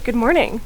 Good morning.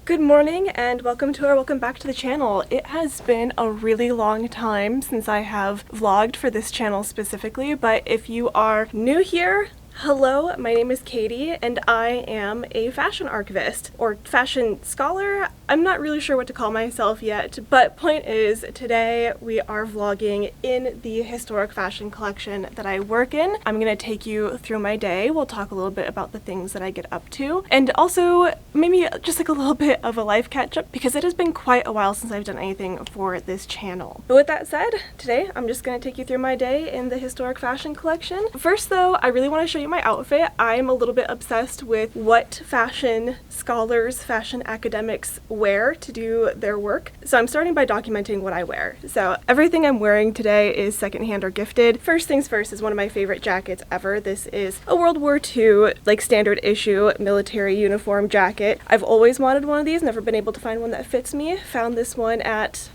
Good morning and welcome back to the channel. It has been a really long time since I have vlogged for this channel specifically, but if you are new here, hello, my name is Katie and I am a fashion archivist or fashion scholar. I'm not really sure what to call myself yet, but point is, today we are vlogging in the historic fashion collection that I work in. I'm gonna take you through my day. We'll talk a little bit about the things that I get up to, and also maybe just like a little bit of a life catch-up because it has been quite a while since I've done anything for this channel. But with that said, today I'm just gonna take you through my day in the historic fashion collection. First though, I really want to show you my outfit. I'm a little bit obsessed with what fashion scholars, fashion academics wear to do their work. So I'm starting by documenting what I wear. So everything I'm wearing today is secondhand or gifted. First things first is one of my favorite jackets ever. This is a World War II, like standard issue military uniform jacket. I've always wanted one of these, never been able to find one that fits me. Found this one at,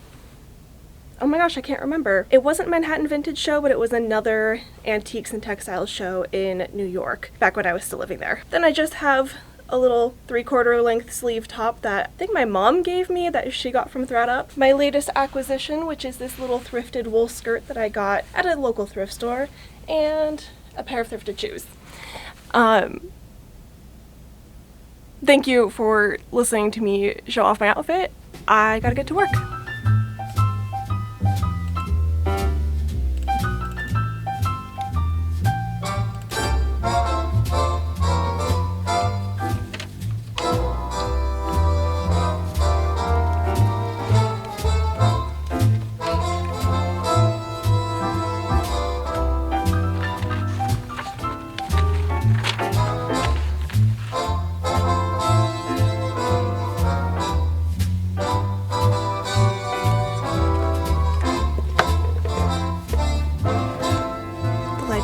oh my gosh, I can't remember. It wasn't Manhattan Vintage Show, but it was another antiques and textiles show in New York, back when I was still living there. Then I just have a little 3/4 length sleeve top that I think my mom gave me that she got from ThredUp. My latest acquisition, which is this little thrifted wool skirt that I got at a local thrift store, and a pair of thrifted shoes. Thank you for listening to me show off my outfit. I gotta get to work.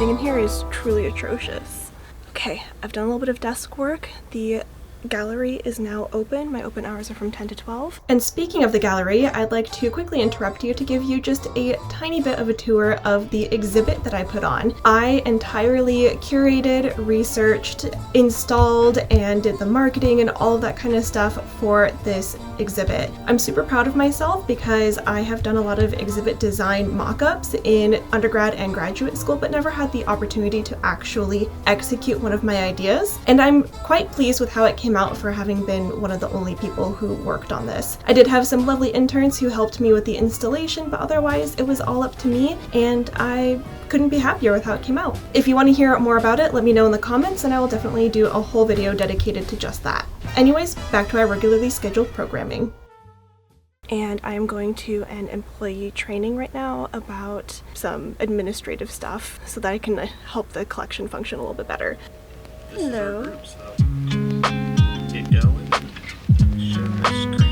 In here is truly atrocious. Okay, I've done a little bit of desk work. The gallery is now open. My open hours are from 10 to 12. And speaking of the gallery, I'd like to quickly interrupt you to give you just a tiny bit of a tour of the exhibit that I put on. I entirely curated, researched, installed, and did the marketing and all of that kind of stuff for this exhibit. I'm super proud of myself because I have done a lot of exhibit design mock-ups in undergrad and graduate school, but never had the opportunity to actually execute one of my ideas. And I'm quite pleased with how it came out for having been one of the only people who worked on this. I did have some lovely interns who helped me with the installation, but otherwise it was all up to me, and I couldn't be happier with how it came out. If you want to hear more about it, let me know in the comments and I will definitely do a whole video dedicated to just that. Anyways, back to our regularly scheduled programming. And I am going to an employee training right now about some administrative stuff so that I can help the collection function a little bit better. Hello. Get going. Share my screen.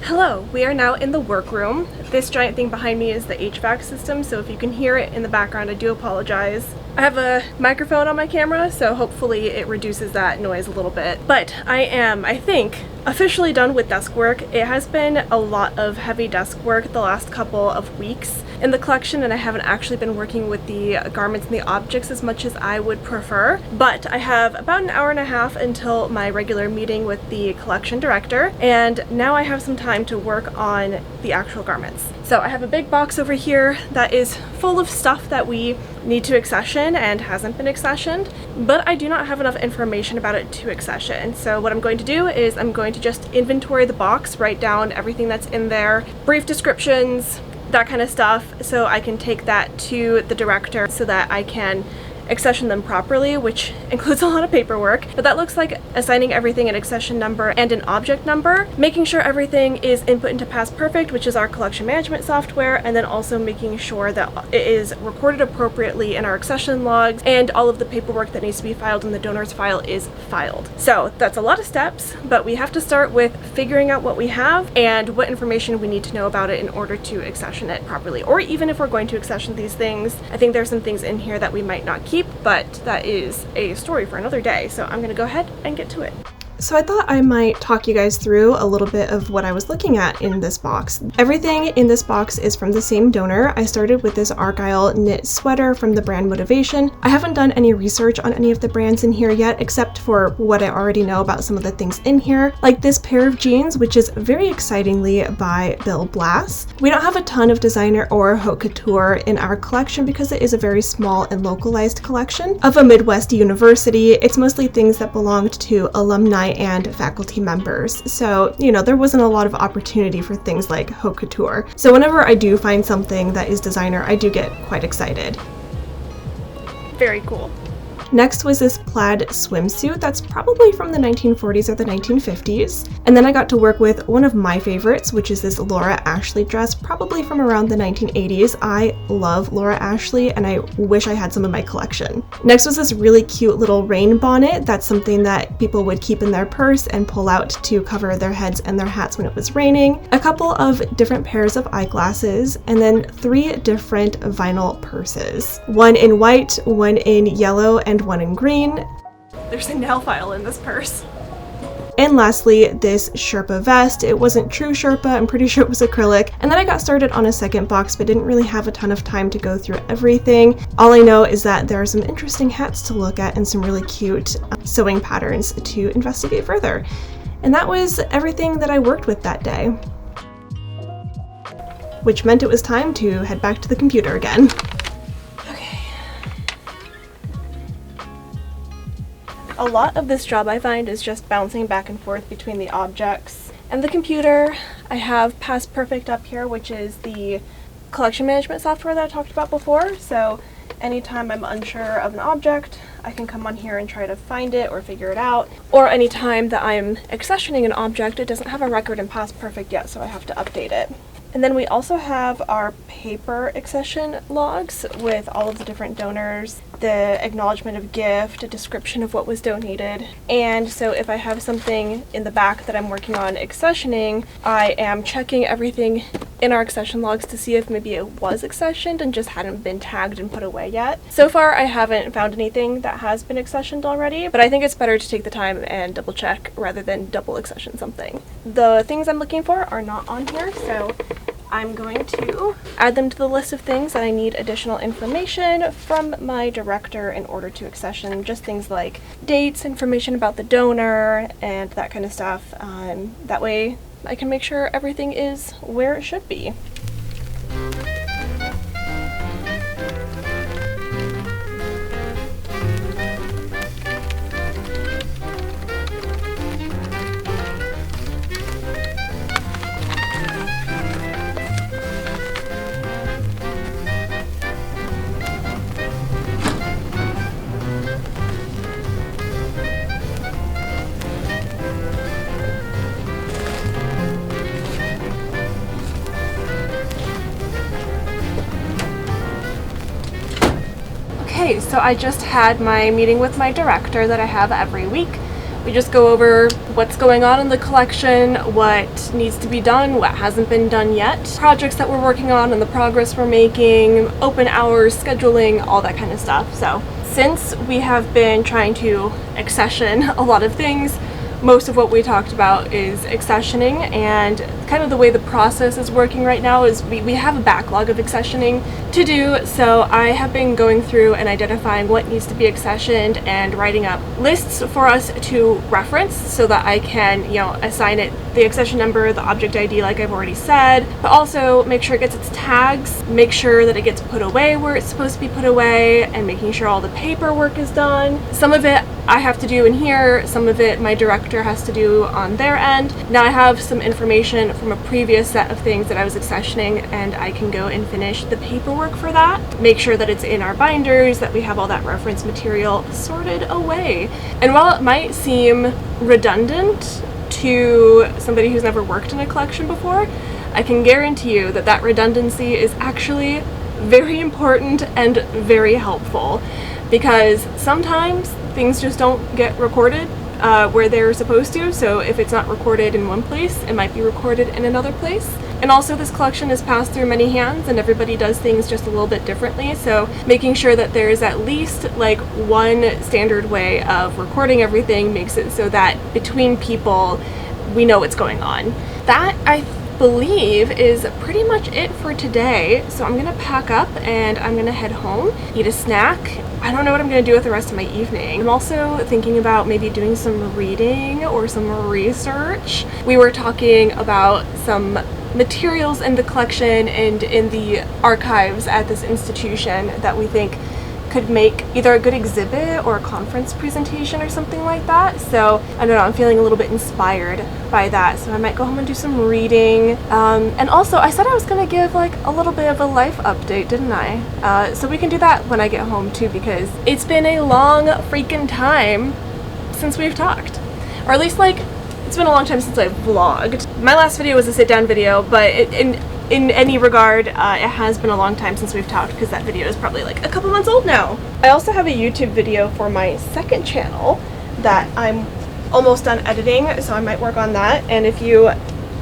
Hello, we are now in the workroom. This giant thing behind me is the HVAC system, so if you can hear it in the background, I do apologize. I have a microphone on my camera, so hopefully it reduces that noise a little bit. But I am, I think, officially done with desk work. It has been a lot of heavy desk work the last couple of weeks in the collection, and I haven't actually been working with the garments and the objects as much as I would prefer. But I have about an hour and a half until my regular meeting with the collection director, and now I have some time to work on the actual garments. So I have a big box over here that is full of stuff that we need to accession and hasn't been accessioned, but I do not have enough information about it to accession. So what I'm going to do is I'm going to just inventory the box, write down everything that's in there, brief descriptions, that kind of stuff, so I can take that to the director so that I can accession them properly, which includes a lot of paperwork, but that looks like assigning everything an accession number and an object number, making sure everything is input into PastPerfect, which is our collection management software, and then also making sure that it is recorded appropriately in our accession logs, and all of the paperwork that needs to be filed in the donors file is filed. So that's a lot of steps, but we have to start with figuring out what we have and what information we need to know about it in order to accession it properly. Or even if we're going to accession these things, I think there's some things in here that we might not keep, but that is a story for another day, so I'm gonna go ahead and get to it. So I thought I might talk you guys through a little bit of what I was looking at in this box. Everything in this box is from the same donor. I started with this Argyle knit sweater from the brand Motivation. I haven't done any research on any of the brands in here yet, except for what I already know about some of the things in here, like this pair of jeans, which is very excitingly by Bill Blass. We don't have a ton of designer or haute couture in our collection because it is a very small and localized collection of a Midwest university. It's mostly things that belonged to alumni and faculty members. So, you know, there wasn't a lot of opportunity for things like haute couture. So whenever I do find something that is designer, I do get quite excited. Very cool. Next was this plaid swimsuit that's probably from the 1940s or the 1950s. And then I got to work with one of my favorites, which is this Laura Ashley dress, probably from around the 1980s. I love Laura Ashley and I wish I had some in my collection. Next was this really cute little rain bonnet. That's something that people would keep in their purse and pull out to cover their heads and their hats when it was raining. A couple of different pairs of eyeglasses, and then 3 different vinyl purses. One in white, one in yellow, and one in green. There's a nail file in this purse. And lastly, this Sherpa vest. It wasn't true Sherpa, I'm pretty sure it was acrylic. And then I got started on a second box, but didn't really have a ton of time to go through everything. All I know is that there are some interesting hats to look at and some really cute sewing patterns to investigate further. And that was everything that I worked with that day. Which meant it was time to head back to the computer again. A lot of this job I find is just bouncing back and forth between the objects and the computer. I have Past Perfect up here, which is the collection management software that I talked about before. So anytime I'm unsure of an object, I can come on here and try to find it or figure it out. Or anytime that I'm accessioning an object, it doesn't have a record in Past Perfect yet, so I have to update it. And then we also have our paper accession logs with all of the different donors, the acknowledgement of gift, a description of what was donated. And so if I have something in the back that I'm working on accessioning, I am checking everything in our accession logs to see if maybe it was accessioned and just hadn't been tagged and put away yet. So far I haven't found anything that has been accessioned already, but I think it's better to take the time and double check rather than double accession something. The things I'm looking for are not on here, so I'm going to add them to the list of things that I need additional information from my director in order to accession, just things like dates, information about the donor, and that kind of stuff. That way I can make sure everything is where it should be. Okay, so I just had my meeting with my director that I have every week. We just go over what's going on in the collection, what needs to be done, what hasn't been done yet, projects that we're working on and the progress we're making, open hours, scheduling, all that kind of stuff. So since we have been trying to accession a lot of things, most of what we talked about is accessioning, and kind of the way the process is working right now is we have a backlog of accessioning to do, so I have been going through and identifying what needs to be accessioned and writing up lists for us to reference so that I can, you know, assign it the accession number, the object ID like I've already said, but also make sure it gets its tags, make sure that it gets put away where it's supposed to be put away, and making sure all the paperwork is done. Some of it I have to do in here, some of it my director has to do on their end. Now I have some information from a previous set of things that I was accessioning, and I can go and finish the paperwork for that, make sure that it's in our binders, that we have all that reference material sorted away. And while it might seem redundant to somebody who's never worked in a collection before, I can guarantee you that that redundancy is actually very important and very helpful, because sometimes things just don't get recorded where they're supposed to, so if it's not recorded in one place, it might be recorded in another place. And also this collection has passed through many hands and everybody does things just a little bit differently, so making sure that there is at least like one standard way of recording everything makes it so that between people we know what's going on. That, I believe, is pretty much it for today. So I'm gonna pack up and I'm gonna head home, eat a snack. I don't know what I'm gonna do with the rest of my evening. I'm also thinking about maybe doing some reading or some research. We were talking about some materials in the collection and in the archives at this institution that we think could make either a good exhibit or a conference presentation or something like that. So I don't know, I'm feeling a little bit inspired by that, so I might go home and do some reading. And also I said I was gonna give like a little bit of a life update, didn't I? So we can do that when I get home too, because it's been a long freaking time since we've talked, or at least like it's been a long time since I've vlogged. My last video was a sit-down video, but in any regard, it has been a long time since we've talked because that video is probably like a couple months old now. I also have a YouTube video for my second channel that I'm almost done editing, so I might work on that. And if you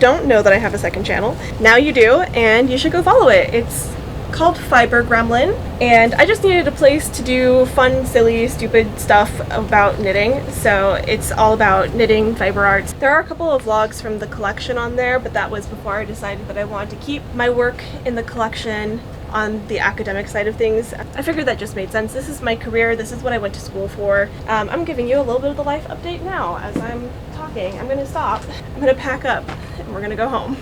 don't know that I have a second channel, now you do, and you should go follow it. It's called Fiber Gremlin, and I just needed a place to do fun, silly, stupid stuff about knitting, so it's all about knitting, fiber arts. There are a couple of vlogs from the collection on there, but that was before I decided that I wanted to keep my work in the collection on the academic side of things. I figured that just made sense. This is my career, this is what I went to school for. I'm giving you a little bit of the life update now as I'm talking. I'm gonna stop, I'm gonna pack up, and we're gonna go home.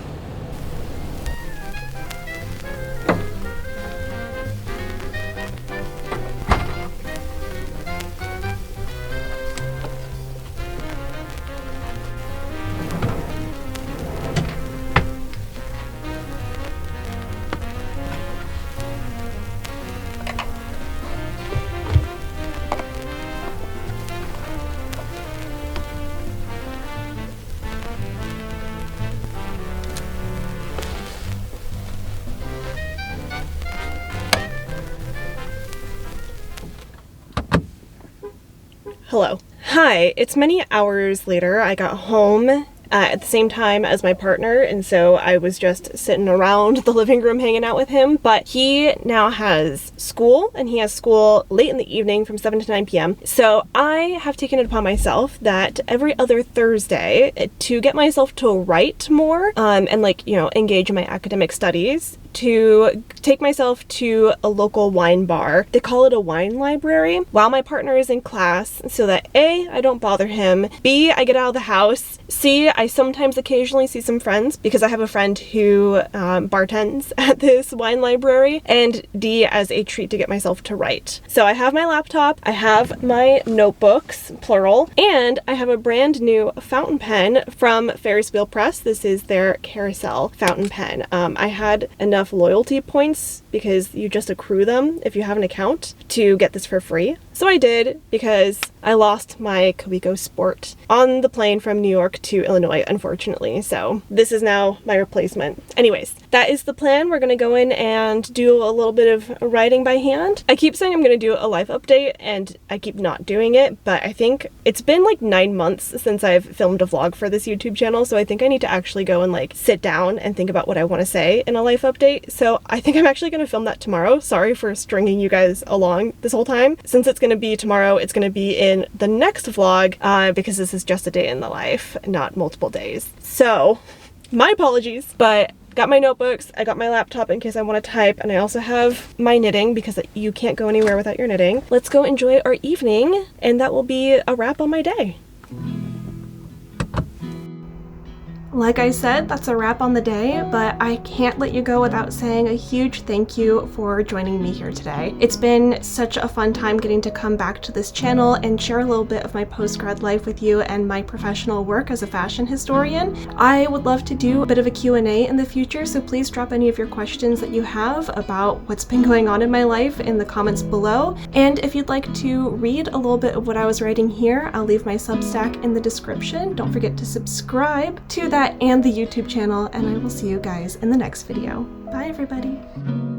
Hello. Hi, it's many hours later. I got home at the same time as my partner, and so I was just sitting around the living room hanging out with him, but he now has school, and he has school late in the evening from 7 to 9 p.m. So I have taken it upon myself that every other Thursday to get myself to write more and like, you know, engage in my academic studies, to take myself to a local wine bar. They call it a wine library while my partner is in class, so that A, I don't bother him, B, I get out of the house, C, I sometimes occasionally see some friends because I have a friend who bartends at this wine library, and D, as a treat to get myself to write. So I have my laptop, I have my notebooks, plural, and I have a brand new fountain pen from Ferris Wheel Press. This is their Carousel fountain pen. I had enough loyalty points, because you just accrue them if you have an account, to get this for free. So I did, because I lost my Kaweco Sport on the plane from New York to Illinois, unfortunately. So this is now my replacement. Anyways, that is the plan. We're gonna go in and do a little bit of writing by hand. I keep saying I'm gonna do a life update and I keep not doing it, but I think it's been like 9 months since I've filmed a vlog for this YouTube channel, so I think I need to actually go and like sit down and think about what I want to say in a life update. So I think I'm actually gonna film that tomorrow. Sorry for stringing you guys along this whole time. Since it's gonna be tomorrow, it's gonna be in the next vlog because this is just a day in the life, not multiple days. So my apologies, but got my notebooks, I got my laptop in case I want to type, and I also have my knitting because you can't go anywhere without your knitting. Let's go enjoy our evening, and that will be a wrap on my day. Like I said, that's a wrap on the day, but I can't let you go without saying a huge thank you for joining me here today. It's been such a fun time getting to come back to this channel and share a little bit of my post-grad life with you and my professional work as a fashion historian. I would love to do a bit of a Q&A in the future, so please drop any of your questions that you have about what's been going on in my life in the comments below. And if you'd like to read a little bit of what I was writing here, I'll leave my Substack in the description. Don't forget to subscribe to that and the YouTube channel, and I will see you guys in the next video. Bye everybody!